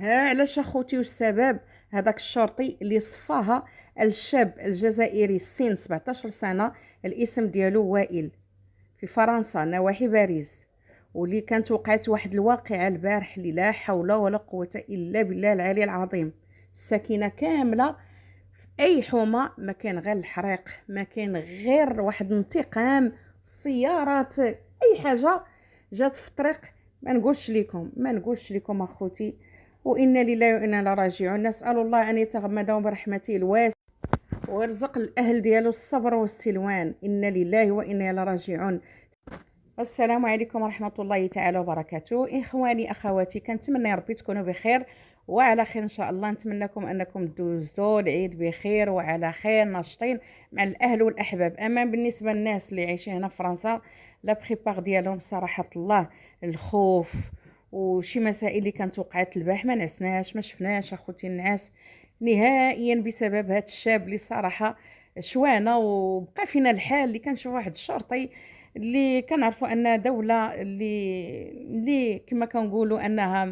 ها علاش اخوتي والسبب؟ هذاك الشرطي اللي صفاها الشاب الجزائري السن 17 سنة، الاسم ديالو وائل، في فرنسا نواحي باريس. واللي كانت وقعت واحد الواقعة البارح اللي لا حول ولا قوة إلا بالله العلي العظيم. السكينة كاملة في أي حومة، ما كان غير الحريق، ما كان غير واحد انتقام، السيارات، أي حاجة جات في الطريق. ما نقولش لكم أخوتي، وإنا لله وإنا إليه راجعون. نسأل الله أن يتغمدهم برحمته الواسعة ويرزق الأهل ديالو الصبر والسلوان. إنا لله وإنا إليه راجعون. السلام عليكم ورحمة الله تعالى وبركاته. إخواني أخواتي، كنتمنى ربي تكونوا بخير وعلى خير إن شاء الله. نتمنى لكم أنكم دوزوا العيد بخير وعلى خير، ناشطين مع الأهل والأحباب. أما بالنسبة للناس اللي عايشين هنا في فرنسا، لا بريبار ديالهم صراحة الله الخوف وشي مسائل اللي كانت وقعت البارح ما نعسناش، ما شفناش اخوتي النعاس نهائيا بسبب هذا الشاب اللي صراحة شوانه. وبقى فينا الحال اللي كنشوف واحد الشرطي اللي كنعرفوا ان دوله اللي كما كنقولوا انها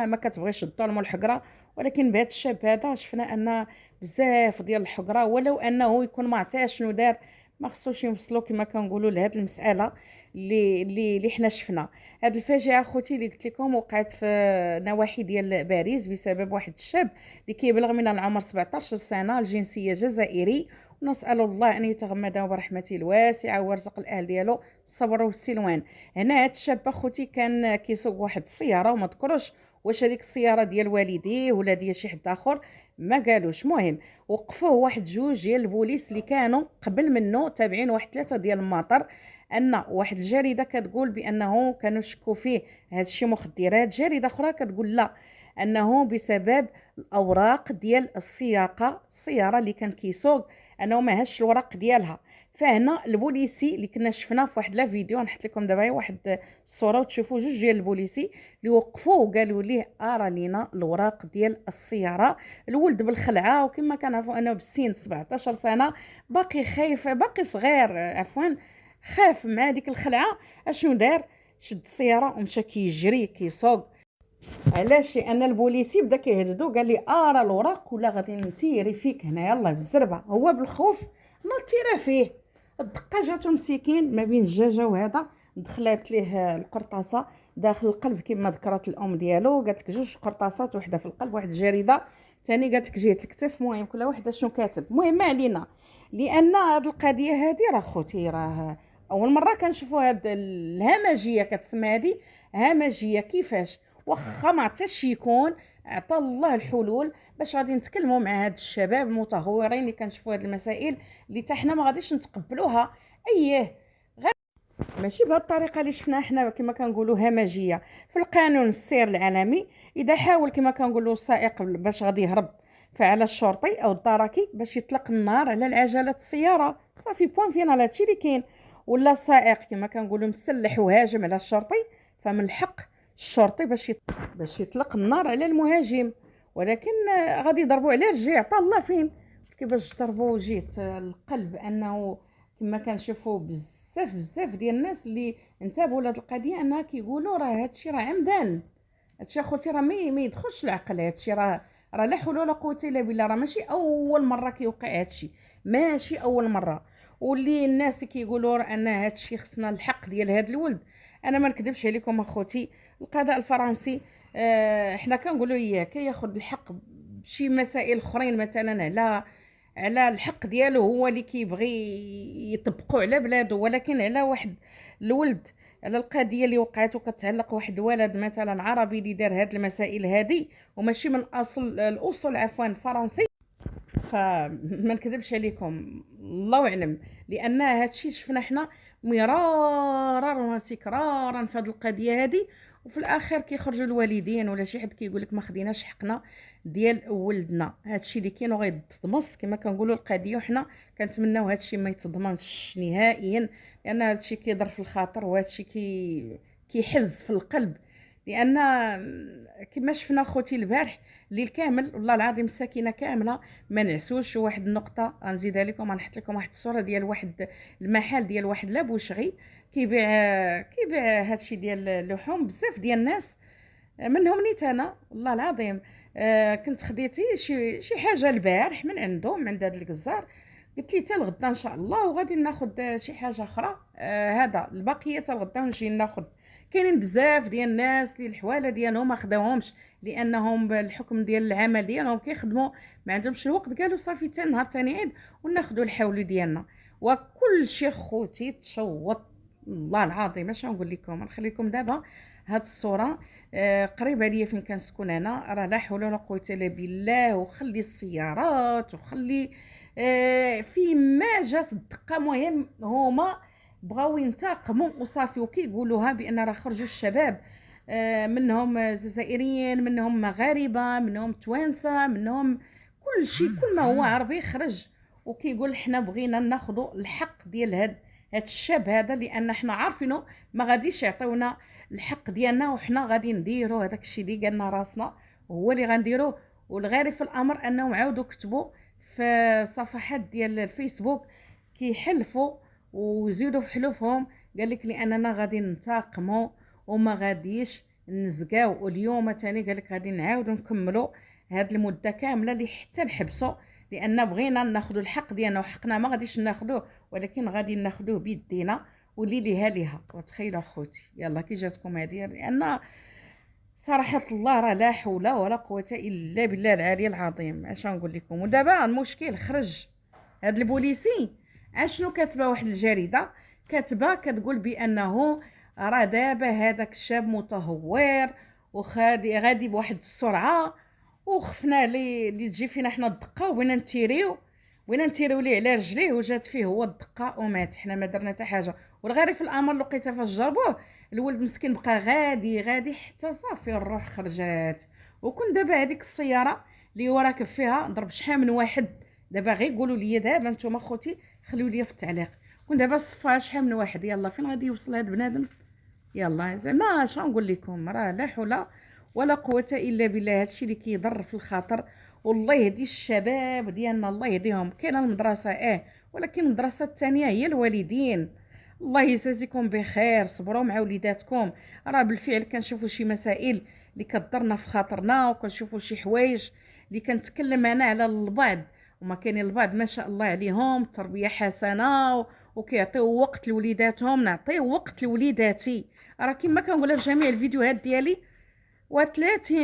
ما كتبغيش الظلم والحقره، ولكن بهذا الشاب هذا شفنا ان بزاف ديال الحقره، ولو انه يكون ما عرفتش شنو دار. ما خصوش يوصلوا كما كنقولوا لهاد المساله اللي حنا شفنا. هاد الفاجعه اخوتي اللي قلت لكم وقعت في نواحي ديال باريس بسبب واحد الشاب اللي كيبلغ من العمر 17 سنه، الجنسيه جزائري. ونسأل الله أن يتغمده برحمته الواسعة ويرزق الأهل ديالو الصبر والسلوان. هنا هاد الشاب أخوتي كان كيسوق واحد السيارة، وما ذكروش واش هذيك السيارة ديال والديه ولا ديال شي حد آخر، ما قالوش. مهم وقفوه واحد جوج ديال البوليس اللي كانوا قبل منه تابعين واحد 3 ديال المطر، ان واحد الجريده كتقول بانه كانوا شكوا فيه هذا الشيء مخدرات، جريده اخرى كتقول لا، انه بسبب الاوراق ديال السياره اللي كان كيسوق، انه ما هاش الورق ديالها. فهنا البوليسي اللي كنا شفنا في واحد لا فيديو، نحط لكم دابا واحد الصوره وتشوفوا جوج ديال البوليسي اللي وقفوه وقالوا ليه ارى لينا الوراق ديال السياره. الولد بالخلعه، وكما كنعرفوا انه بالسن 17 سنه باقي خايف، باقي صغير عفوا، خاف مع ديك الخلعه. اشنو دار؟ شد السياره ومشى كيجري كيسوق. علاش؟ لان البوليسي بدا كيهددو، قال لي ارى الوراق ولا غادي نتيري فيك هنا يلاه بالزربه. هو بالخوف نطيره فيه. الدقه جاتو مسكين ما بين الدجاجه وهذا، دخلت ليه القرطاسه داخل القلب كما ذكرت الام ديالو، قالت لك جوج قرطاسات، وحده في القلب واحد الجريده ثاني قالت لك جهه الكتف. المهم كل وحده شنو كاتب. المهم ما علينا، لان هاد القضيه هذه راه خوتي راه اول مره كنشوفوا هاد الهمجيه كتسمى هذه همجيه. كيفاش؟ واخا ما عطاش يكون، عطى الله الحلول باش غادي نتكلموا مع هاد الشباب المتهورين اللي كنشوفوا هاد المسائل اللي حتى حنا ما غاديش نتقبلوها. اييه ماشي بهذه الطريقه اللي شفنا حنا كما كنقولوا همجيه. في القانون السير العالمي اذا حاول كما كنقولوا السائق باش غادي يهرب، فعلى الشرطي او الدركي باش يطلق النار على العجله السياره. صافي بوين فينال، هادشي اللي كاين. ولا السائق كما كنقولوا مسلح وهاجم على الشرطي، فمن الحق الشرطي باش يطلق النار على المهاجم. ولكن غادي يضربوا على رجليه، عطا الله فين كيفاش ضربوا جيت القلب. انه كما كنشوفوا بزاف ديال الناس اللي انتبهوا لهاد القضيه، انها كيقولوا راه هادشي راه عمدان. هادشي اخوتي راه ما يدخلش العقل. هادشي راه لا حول ولا قوه الا بالله. راه ماشي اول مره كيوقع هادشي، ماشي اول مره. واللي الناس كيقولوا ان هادشي خصنا الحق ديال هاد الولد، انا ما نكذبش عليكم اخوتي. القضاء الفرنسي حنا كنقولوا اياه كياخذ الحق بشي مسائل اخرين، مثلا على الحق ديالو هو اللي كيبغي يطبقوا على بلاده، ولكن على واحد الولد، على القضيه اللي وقعت وكتعلق واحد ولد مثلا عربي اللي دار هاد المسائل هذه وماشي من الاصول عفوا فرنسي، فما نكذبش عليكم الله اعلم. لان هادشي شفنا حنا مرارا وتكرارا في هذه القضيه هذه، وفي الاخر كيخرجوا الوالدين ولا شي حد كيقول لك ما خديناش حقنا ديال ولدنا. هادشي اللي كاين وغيتضمس كما كنقولوا القضيه، وحنا كنتمناو هادشي ما يتضمنش نهائيا، لان هادشي كيضر في الخاطر وهادشي كيحز في القلب. لان كما شفنا خوتي البارح الليل كامل والله العظيم الساكنه كامله ما نعسوش. واحد النقطه غنزيدها لكم، غنحط لكم واحد الصوره ديال واحد المحل ديال واحد لابوشغي كيبيع هادشي ديال اللحوم. بزاف ديال الناس منهم نيت انا والله العظيم كنت خديتي شي حاجه البارح من عنده، من عند هذا الجزار. قلت لي حتى الغدا ان شاء الله وغادي ناخذ شي حاجه اخرى. هذا البقيه حتى الغدا نجي ناخذ. كاينين بزاف ديال الناس اللي الحواله ديالهم ما خداوهمش لانهم بالحكم ديال العمل ديالهم كيخدموا، ما عندهمش الوقت. قالوا صافي حتى نهار ثاني عيد وناخذوا الحول ديالنا. وكل شيء خوتي تشوط، والله العظيم اش نقول لكم. نخلي لكم دابا هاد الصوره قريبه ليا فين كنسكن انا. راه لا حول ولا قوه الا بالله. وخلي السيارات وخلي فين ما جات الدقه. مهم هما بغاو ينتقموا وصافي، وكيقولوها بان راه خرجوا الشباب منهم جزائريين، منهم مغاربه، منهم توانسه، منهم كل شيء. كل ما هو عربي خرج وكيقول حنا بغينا ناخذوا الحق ديال هاد الشاب هذا، لان حنا عارفينه ما غاديش يعطيونا الحق ديالنا، وحنا غادي نديروا هذاك الشيء اللي قالنا راسنا هو اللي غنديروه. والغريب في الامر انهم عاودوا كتبوا في صفحات ديال الفيسبوك كيحلفوا ويزيدوا في حلفهم. قال لك لاننا غادي ننتقموا وما غاديش نزقاو. واليوم ثاني قال لك غادي نعاودوا نكملوا هاد المده كامله اللي حتى نحبسوا، لان بغينا ناخذوا الحق ديالنا. وحقنا ما غاديش ناخذوه، ولكن غادي ناخذوه بيدينا واللي ليها ليها. وتخيلوا اخوتي يلا كي جاتكم هذه، لان صراحه الله راه لا حول ولا قوه الا بالله العلي العظيم. اش نقول لكم. ودابا المشكل خرج هاد البوليسي. اشنو كاتبه واحد الجريده كاتبه كتقول بانه راه دابا هذاك الشاب متهور غادي بواحد السرعه، وخفنا اللي تجي فينا حنا الدقه وبغينا نتيريو ليه على رجليه، وجات فيه هو الدقه ومات. حنا ما درنا حتى حاجه. والغريب في الامر لقيتها فاش جربوه الولد مسكين بقى غادي حتى صافي الروح خرجات. وكون دابا هذيك السياره اللي هو راكب فيها ضرب شحال من واحد. دابا غير قولوا لي دابا نتوما خوتي، خليو لي في التعليق، كون دابا صفاها شحال من واحد. يلا فين غادي يوصل هذا بنادم؟ يلا زعما اش نقول لكم. راه لا حول ولا قوه الا بالله. هادشي اللي كيضر في الخاطر. والله يهدي الشباب ديالنا، الله يهديهم. كاينه المدرسه ولكن المدرسه الثانيه هي الوالدين. الله يجازيكم بخير، صبروا مع وليداتكم. راه بالفعل كنشوفوا شي مسائل اللي كضرنا في خاطرنا، وكنشوفوا شي حوايج اللي كنتكلم انا على البعض، وما كاينين البعض ما شاء الله عليهم تربيه حسنه وكيعطيو وقت لوليداتهم. نعطيو وقت لوليداتي. راه كما كنقولها في جميع الفيديوهات ديالي. و30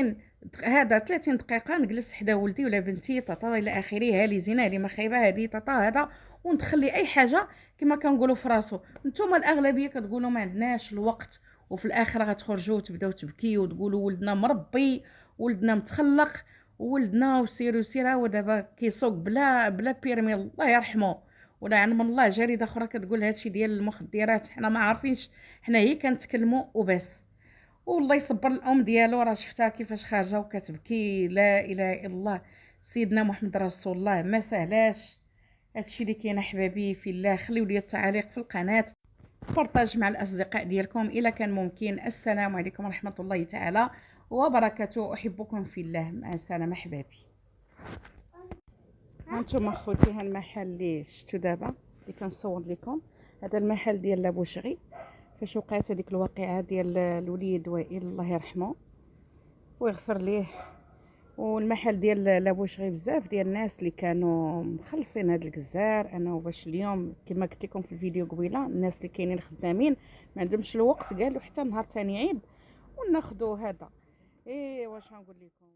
هذا 30 دقيقه نجلس حدا ولدي ولا بنتي طاطا الى اخره. هالي زينه هالي ما خايبه هذه طاطا هذا، وندخلي اي حاجه كما كنقولوا في راسو. نتوما الاغلبيه كتقولوا ما عندناش الوقت، وفي الاخر غتخرجوا وتبداو تبكيو وتقولوا ولدنا مربي، ولدنا متخلق، ولدنا وسيروا سيره. ودابا كيسوق بلا بيرمي الله يرحمه. ولا علم الله جريده اخرى كتقول هادشي ديال المخدرات حنا ما عارفينش، حنا هي كنتكلموا وبس. والله يصبر الام ديالو، راه شفتها كيفاش خارجه وكتبكي. لا اله الا الله سيدنا محمد رسول الله. ما سهلاش هادشي اللي كاين احبابي في الله. خليو لي التعاليق في القناه، بارطاج مع الاصدقاء ديالكم الا كان ممكن. السلام عليكم ورحمه الله تعالى وبركاته. احبكم في الله. مع السلامه احبابي. هانتوما خوتي ها المحل اللي شفتو دابا اللي كنصور لكم. هذا المحل ديال لابوشغي فاش وقعت هذيك الواقعه ديال الوليد وائل الله يرحمه ويغفر ليه. والمحل ديال لابوشغي بزاف ديال الناس اللي كانوا مخلصين هذا الجزار انه باش اليوم كما قلت لكم في الفيديو قبيله، الناس اللي كاينين خدامين ما عندهمش الوقت، قالوا حتى نهار ثاني عيد وناخذوا هذا. واش غنقول لكم.